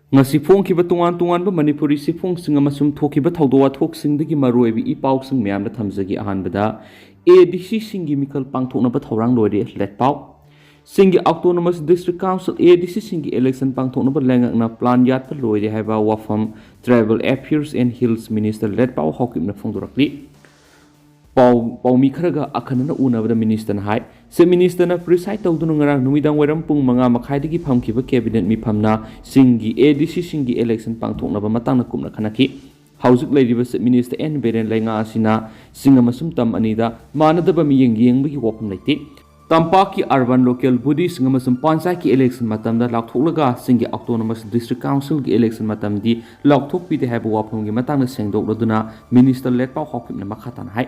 ngasi phongkiba tungan manipuri sifongsinga masum thokiba thawdowa thoksingdagi maroibi ipausing myamna thamjagi ahanbada ADC singi mikal pangthokna ba thawrang loide letpau singi autonomous district council ADC singi election pangthokna ba lengakna plan yat pa loide haiba wafam tribal affairs and hills minister letpau hokimna phongdorakli pau mi kharaga akhanana unabada minister na hai se minister na preside tawdunu ngarang numidang weram pung manga makhaidagi phamkiba cabinet mi phamna singi ADC singi election pangthokna ba matangna kumna khanaki haujuk leiriba se minister en beren lenga asina singa masum tam anida manadaba mi yengbagi wapam leite tampaki urban local body singa masum panchayat ki election matamda lakthoklaga singi autonomous district council ki election matamdi lakthok pide haiba wapam gi matangna sengdokladuna minister letpau hokimna makhatana hai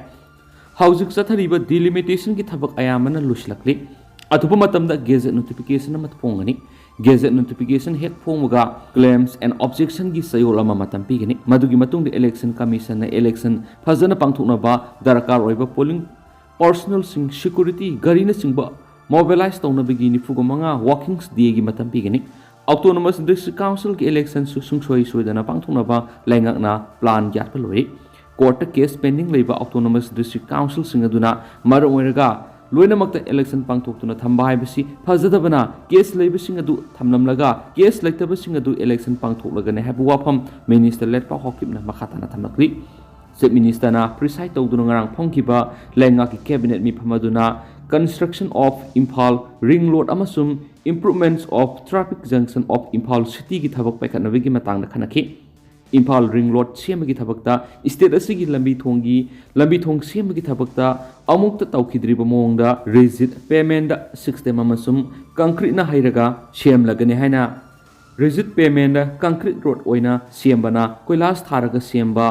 Housing Sathariba delimitation ki thabak ayamana luslakli atupa matamda gazette notification amat phongani gazette notification hek phongmuga claims and objection gi sayol ama matam pigani madugi matung de election commission na election phajana pangthokna ba darakar oiba polling personal sing security gari na singba mobilize tawna bigi ni fugo manga walkings die gi matam pigani autonomous district council ki election su sungsoi suidana pangthokna ba lengakna plan gyat paloi court case pending labor autonomous district council singaduna maroiraga loinamakta election pangthoktuna thamba haibasi phajadabana case labor singadu thamlamlaga case laitaba singadu election pangthoklaga ne habu wafam minister letpa hokimna makhatana thamlakli chief minister na preside tawduna ngarang phongkiba lenga ki cabinet mi phamaduna construction of Imphal ring road amasum improvements of traffic junction of Imphal city ki thabak paikhanabigi matangna khanaki Imphal ring road semagi thabakta state asigi lambi thong semagi thabakta amukta tawkhidriba mongda rigid payment da system amasum concrete na hairaga semlagani haina rigid payment da concrete road oina sembana koilas tharaga semba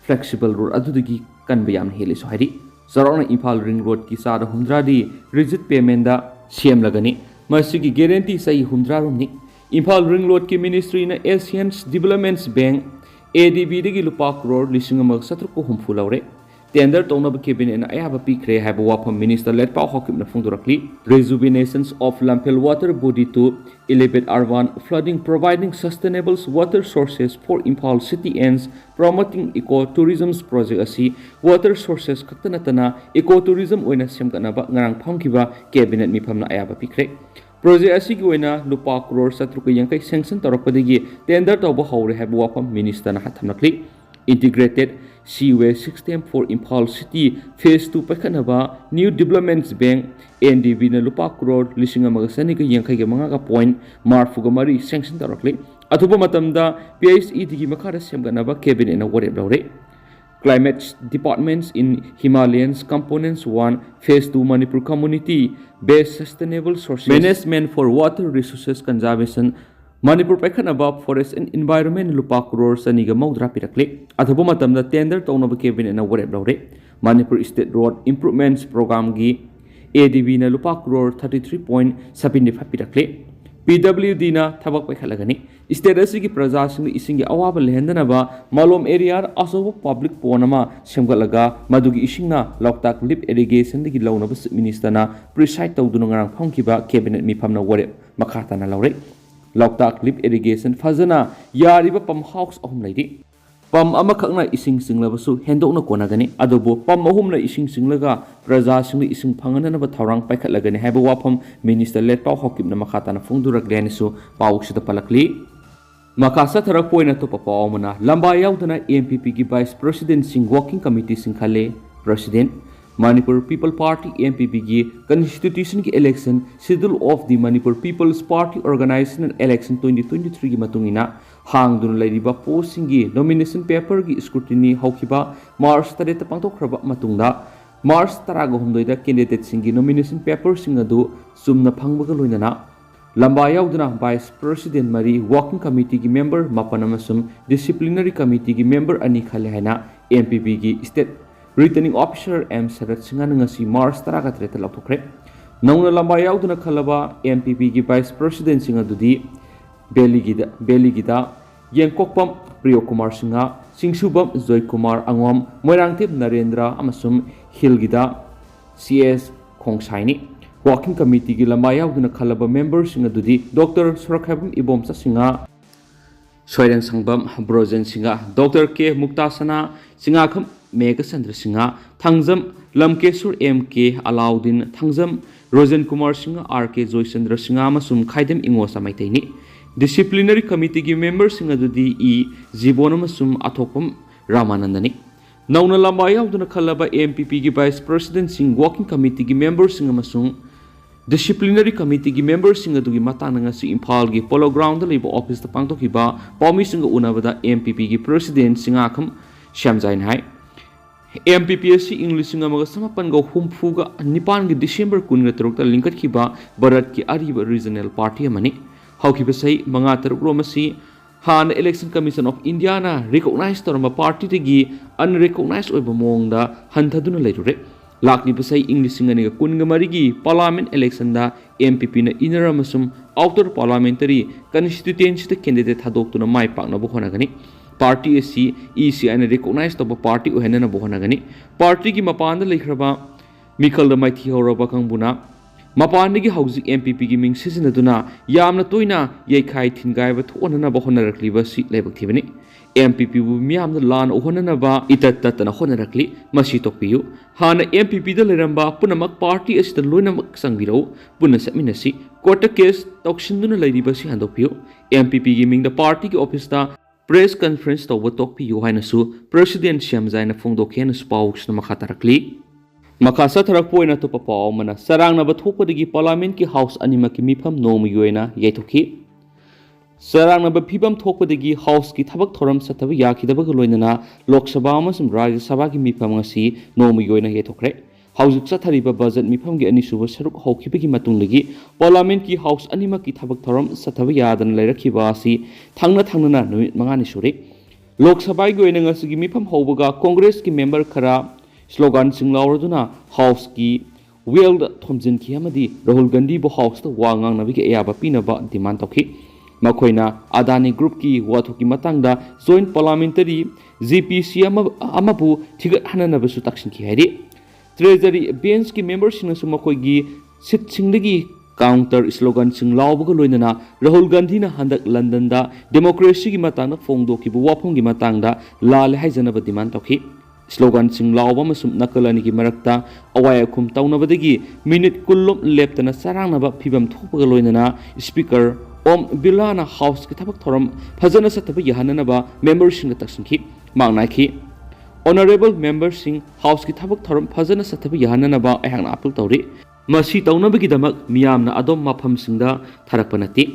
flexible road adudagi kanba yam heli so hairi sarona Imphal ring road ki sada humdradi rigid payment da semlagani masigi guarantee sai humdra rumni Imphal ring road ki ministry na Asian Development Bank ADB dagi lupa crore lising amag satruko humfu laure tender tawna ba cabinet na ayaba pikre haiba wafam minister letpau hokimna phongdorakli rejuvenations of Lampel water body to elevate urban flooding providing sustainable water sources for Imphal city ends promoting ecotourism project asi water sources khaktanatana ecotourism oina semkanaba ngarang phongkiba cabinet mi phamna ayaba pikre project asigi oina lupa crore satruka yankai sanction torakpadagi tender tawba haure haiba wafam minister na hathamnakli integrated seaway system for Imphal city phase 2 pakhanaba new developments bank NDB na lupa crore lising amagasani ka yankai ga manga ka point marfuga mari sanction torakli atuba matamda PSE digi makhara semganaba cabinet na warep laure Climate departments in Himalayan components 1 phase 2 Manipur community based sustainable sources management for water resources conservation Manipur paikhanaba forest and environment lupa crore saniga maudra pirakli athuba matamda tender tawnaba cabinet na warep laure Manipur state road improvements program gi ADB na lupa crore 33.75 pirakli PWD na thabak paikhalagani state asigi praja sing isingi awaba lehendanaba malom area asobo public ponama semgalaga madugi isingna loktak lip irrigation digi lawnaba minister na preside tawdunu ngarang phongkiba cabinet mi phamna ware makhata na laure loktak lip irrigation fazana yariba pump house ahum laidi pam amakhakna ising singlabasu hendokna konagani adobo pam ahumna ising singlaga praja singli ising phangananaba thawrang paikhatlagani haiba wafam minister letpau hokimna makhatana phongduraglenisu pawuksida palakli makasa tharak poina to papawmana lamba yaudana MPP gi vice president sing working committee sing khale president Manipur People Party MPP gi constitution ki election schedule of the Manipur People's Party organization election 2023 gi matungina hangdun lairiba posting gi nomination paper gi scrutiny haukiba March 3 ta pangtokraba matungda March 13 da candidate sing gi nomination paper sing adu sumna phangbaga loinana lamba yaudana vice president mari working committee gi member mapanamasum disciplinary committee gi member ani khale haina MPP gi state returning officer M Sarat Singhan ngasi March 13 laukthokre nauna lamba yauduna khalaba MPP gi vice president singa dudi beligida yengkokpam Priyo Kumar Singha Singsubam Joy Kumar Angom Moirangtip Narendra amasum Hilgida CS Khongsaini working committee gi lamba yauduna khalaba members singa dudi Dr. Surakhabam Ibom Singha Soiren Sangbam, Brozen Singa, Dr. K. Muktasana, Singakam, Mega Sandra Singa, Tangzam, Lamkesur MK, Alaudin, Tangzam, Rosen Kumar Singa, RK Joysandra Singa, Masum Kaidem Ingosa Maitini. Disciplinary Committee members Singa DE, Zibonamasum Atopum, Ramanandani. Nauna Lambaya Duna Kalaba MPP Vice President Sing Walking Committee members Singa Masum. Disciplinary Committee members singa dugi matana si Impal gi Polo Ground libo office ta pangtokhiba Paumi singa unabada MPP gi president singa kham Shamjain hai MPP si English singa maga samapan go humfu ga nipan gi December 13 ta linkat khiba Bharat ki ariba regional party amani haukiba sai manga taruk romasi Han Election Commission of India na recognize torma party gi unrecognized oiba mongda hanthaduna leirure Lakni pasai English singa kunga marigi parliament election da MPP na inner amasum outer parliamentary constituency candidate hadoktuna mai pakna bohonagani party AC EC and recognized of a party uhenana bohonagani party gi mapanda lekhraba Mikal da maithi horaba kangbuna mapanda gi hauji MPP gi ming sizinaduna yamna toina yeikhai thingai ba thonana bohonarakliba si lebak thibani MPP bu miyamna lan ohonanaba itattatana honarakli masi tokpiyu hana MPP da leramba punamak party asida loinamak sangbiro puna satminasi court case toksinduna leiriba si handokpiyu MPP gi mingda party gi office da press conference tawba tokpiyu hainasu president Shamjaina phongdokhena spauks na makhatarakli makasa tharak poina to papaw mana sarangna ba thokpadagi parliament ki house animaki mifam nomuyoina yaitokhi Sarang naba pibam thokpadagi house ki thabak thoram sataba yakidaba loinana Lok Sabha amasum Rajya Sabha ki mifam ngasi nomuyoina yethokre haujuk sathariba budget mifam gi anisuba saruk hokibagi matungdagi parliament ki house anima ki thabak thoram sataba yadan leirakhiba asi thangna numit mangani sure Lok Sabha gi oina ngasi gi mifam hobaga Congress ki member khara slogan singlawraduna house ki wheel thomjin ki amadi Rahul Gandhi bo house ta wangang nabi ki ayaba pinaba demand tokhi Makoina Adani Group ki wathoki matangda joint parliamentary GPC amabu thigat hanana basu taksin ki hairi treasury bench ki members sing su makoi gi sit singdagi counter slogan sing lawbaga loinana Rahul Gandhi na handak London da democracy ki matangda phongdo ki bu wapong gi matangda lal haijana ba demand tokhi slogan sing lawba masum nakalani ki marakta awaya khum tawnabadagi minute kullum leptana sarangna ba phibam thokpaga loinana speaker Om Bilana House ki thabak thoram phajana sataba yahanana ba members sing taksin ki mangnai ki honorable members sing house ki thabak thoram phajana sataba yahanana ba ahang apul tawri masi tawnabagi damak miyamna adom mafam singda tharakpanati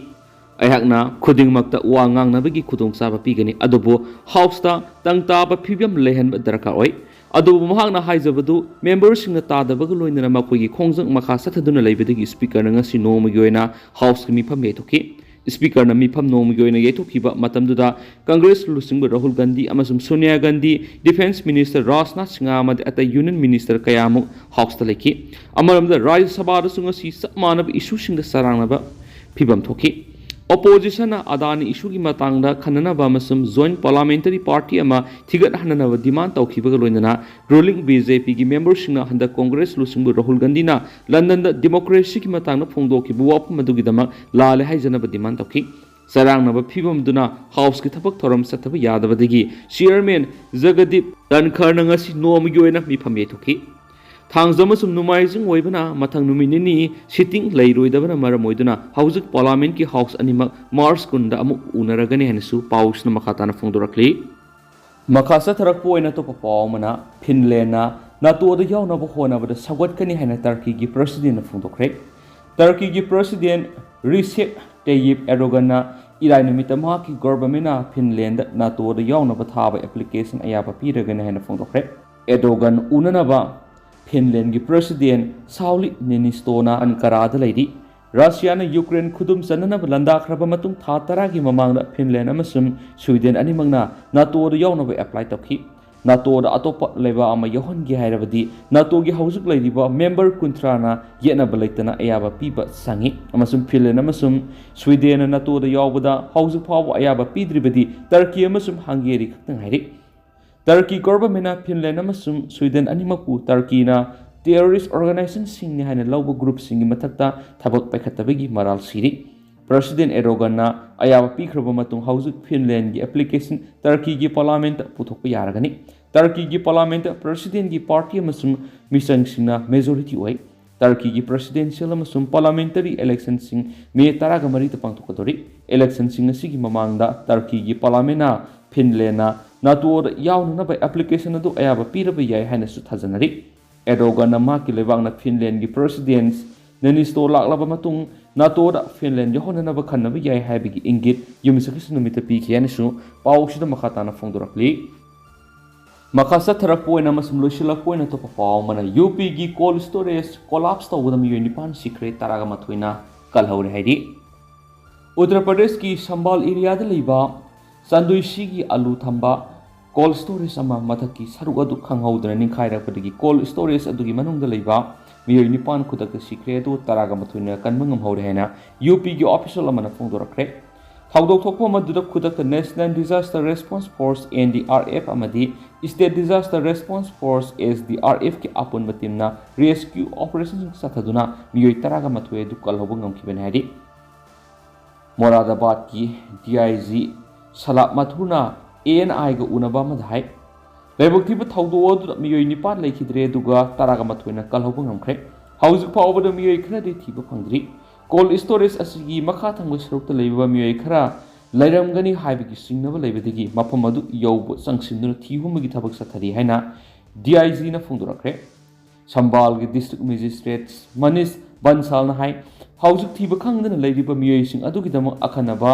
ayakna khuding makta wangang nabagi khudong saba pigani adobo house ta tangta ba phibam lehan darka oi adobo mahangna haijabadu members sing ta dabaga loinana makogi khongjang makha sathaduna leibadagi speaker na ngasi nomagi oina house ki mifam yetoki speaker na mifam nomagi oina yetokhiba matamduda Congress lusingba Rahul Gandhi amasum Sonia Gandhi defense minister Rajnath Singh amad ata union minister kayamuk house ta leki amaramda Rajya Sabha da sunga si samana issue sing da sarangnaba phibam thoki opposition na Adani issue ki matangda khanana ba masum joint parliamentary party ama thigat hanana ba demand tawkhiba loinana ruling BJP ki members na handa Congress lusingbu Rahul Gandhi na London da democracy ki matangda phongdoki bu wap madugi dama lale haijana ba demand tawki sarangna ba phibam duna house ki thapak thoram sathaba yadabadagi chairman Jagadip Dhankar na ngasi nomi yoina mifam yethoki Thangjama sum numaijing oibana mathang numinini sitting leiroidabana maramoiduna haujuk parliament ki house anima Mars kunda amuk unaragani hanisu paus na makatana phongdorakli makasa tharakpo oina to papaw mana Finland na NATO da yauna bo hona bada sagwat kani haina Turkey gi president na phongdokre Turkey gi president Recep Tayyip Erdogan na irai numita ma ki government na Finland NATO da yauna ba thaba application ayaba piragani haina phongdokre Erdogan unana ba Finland ki president Sauli Niinisto na Ankara da leidi Russia na Ukraine khudum sanana landa khraba matung tha tara gi mamangda Finland amasum Sweden animangna NATO da yauna ba apply tokhi NATO da atopa leba ama yohon gi hairabadi NATO gi haujuk leidiba member kuntra na yena balaitana ayaba piba sangi amasum Finland amasum Sweden na NATO da yawbada haujuk phawa ayaba pidribadi Turkey amasum Hungary khaktang hairi Turkey government na Finland amasum Sweden animaku Turkey na terrorist organization sing ni haina lawba group sing mathakta thabak paikhatabagi maral siri President Erdoganna ayaba pikraba matung haujuk Finland gi application Turkey gi parliament puthokpa yaragani Turkey gi parliament president gi party amasung misang singna majority oi Turkey gi presidential amasung parliamentary election sing me taraga mari ta pangthokadori election sing asigi mamangda Turkey gi parliament na Finland na NATO da yawnuna ba application adu ayaba piraba yai haina su thajanari Erdogan na ma ki lewang na Finland gi president nanisto laklaba matung NATO da Finland yohona na ba khanna ba yai haibigi ingit yumisaki sunumita pi khiani su pawsida makhata na fongdorakli makasa tharakpoina masum loisilakpoina to papaw mana UP gi cold storage collapse tawda Miyoi nipan sikhre taraga mathoina Kalhoure haidi Uttar Pradesh ki Sambal area da leiba Sanduisi gi alu thamba cold storage ama mathaki saruk adu khanghaudana ningkhairakpadagi cold storage adugi manungda leiba Miyoi nipan khudakta sikhre adu taraga mathoina kanmangam haure haina UP gi official amana fongdorakre Thawdok thokpa maduda khudakta National Disaster Response Force NDRF amadi State Disaster Response Force SDRF ki apun batimna rescue operation sathaduna Miyoi taraga mathoi du kalhobu ngamkhiben haidi Moradabad ki DIG Salap mathuna ANI ga unaba madhai Lebok thiba thawdo adu Miyoi nipan leikhidre duga taraga mathoina kalhobu ngamkhre haujuk phawbada Miyoi khna de thiba phangdri cold storage asigi makha thangba sarukta leiba Miyoi khara lairamgani haibigi singnaba leibadagi mafam adu yaubu sangsinuna thihumagi thabak sathari haina DIG na phongdorakre Sambal gi district magistrate Manish Bansal na hai haujuk thiba khangdana leiriba Miyoi sing adugi dama akhanaba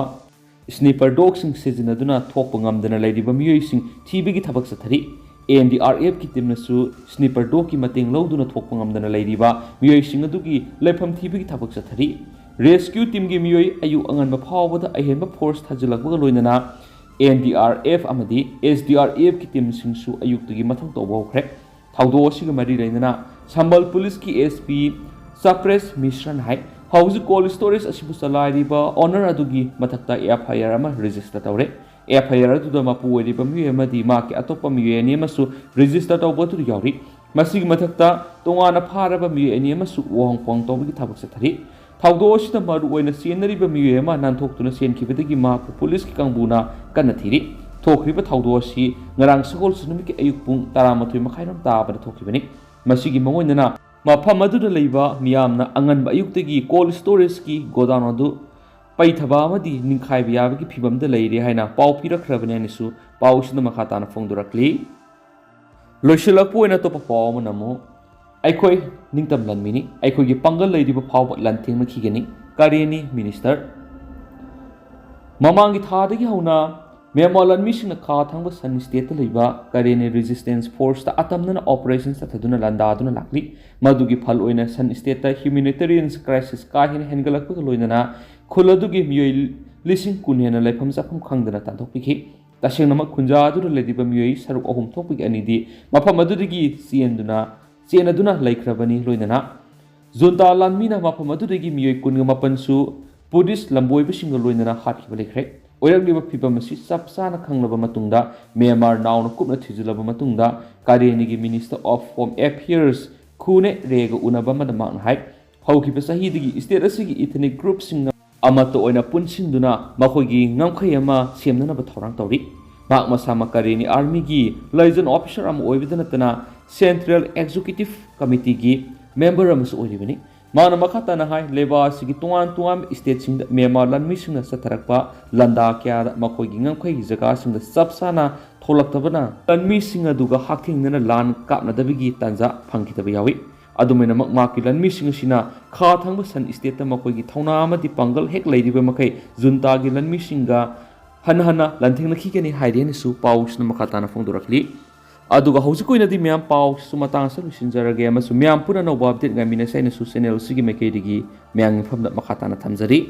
sniper dog sing sijinaduna thokpa ngamdana leiriba Miyoi sing thibigi thabak sathari NDRF ki team na su sniper dog ki mating loduna thokpa ngamdana leiriba Miyoi sing adugi lepham thibigi thabak sathari Rescue team gi Miyoi ayu anganba phawbada ahenba force thajilakba loinana NDRF amadi SDRF ki team singsu ayuktagi mathang tawba hokre thawdo asiga mari leinana Sambal police ki SP Sapres Mishran hai hauju cold storage asibu salariba honor adugi mathakta FIR ama register tawre FIR adu da mapu oriba Miyoi amadi ma ki atopa Miyoi ani amasu register tawba tu yauri masigi mathakta tongana pharaba Miyoi ani amasu wahongpong tawbagi thabak sathari Thawdo asida maru oina senariba Miyoi ama nanthokuna senkibadagi ma police ki kangbuna kanna thiri thokriba thawdo asi ngarang sagol sunumi ki ayuk pung 12 makhairam tabada thokibani masigi mangoinana mafam aduda leiba miyamna anganba ayuktagi cold storage ki godown adu paithaba amadi ningkhaiba yabagi phibamda leire haina paw pirakrabane nisu pawsina makhatana fongdorakli loisilakpoina topa paw manamo Aikoi ningtam lanmini aikoi gi pangal leiriba phawba lantheng na khigani Kareni minister Mamangi thadagi hauna Myanmar lanmi singna kha thangba san state ta leiba Kareni resistance force ta atamna operations ta thaduna landa aduna lakli madugi phal oina san state ta humanitarian crisis ka hin hengalakpa loinana khuladugi Miyoi lising kunhena lepham sapham khangdana tanthokpikhi tasengna khunja adu lediba Miyoi saruk ahum thokpiki anidi mafam adudigi Sienaduna laikrabani loinana Zonta lanmina mafam adudagi Miyoi kunga mapansu Buddhist lamboi bisinga loinana hatkiba lekre oiragliba phibam asi sapsana khanglaba matungda Myanmar nauna kupna thijulaba matungda Kareni gi Minister of Home Affairs khune rega unaba madamang hai haukiba sahidigi state asigi ethnic group singa amato oina punsinduna makhoigi ngamkhai ama semnana ba thorang tawri mak masama Kareni army gi liaison officer am oibidana Central Executive Committee gi member amas oribani mana makata na hai leba sigi tuan state sing Myanmar lanmi sing satharakpa landa kya makoi gi ngangkhoi gi jaga sing sapsana tholaktabana lanmi sing aduga hakthing na lan kapna dabigi tanja phangkitaba yawi adumena makki lanmi sing sina kha thangba san state ta makoi gi thona amadi pangal hek leiriba makai junta gi lanmi singa hanhana lanthing na khikani haiden su paus na makata na fongdorakli aduga hojikoina di myam paw sumatang sa lusinjarage amasu myam pura no update ngamina saina su channel sigi mekai digi myang famda makata na thamjari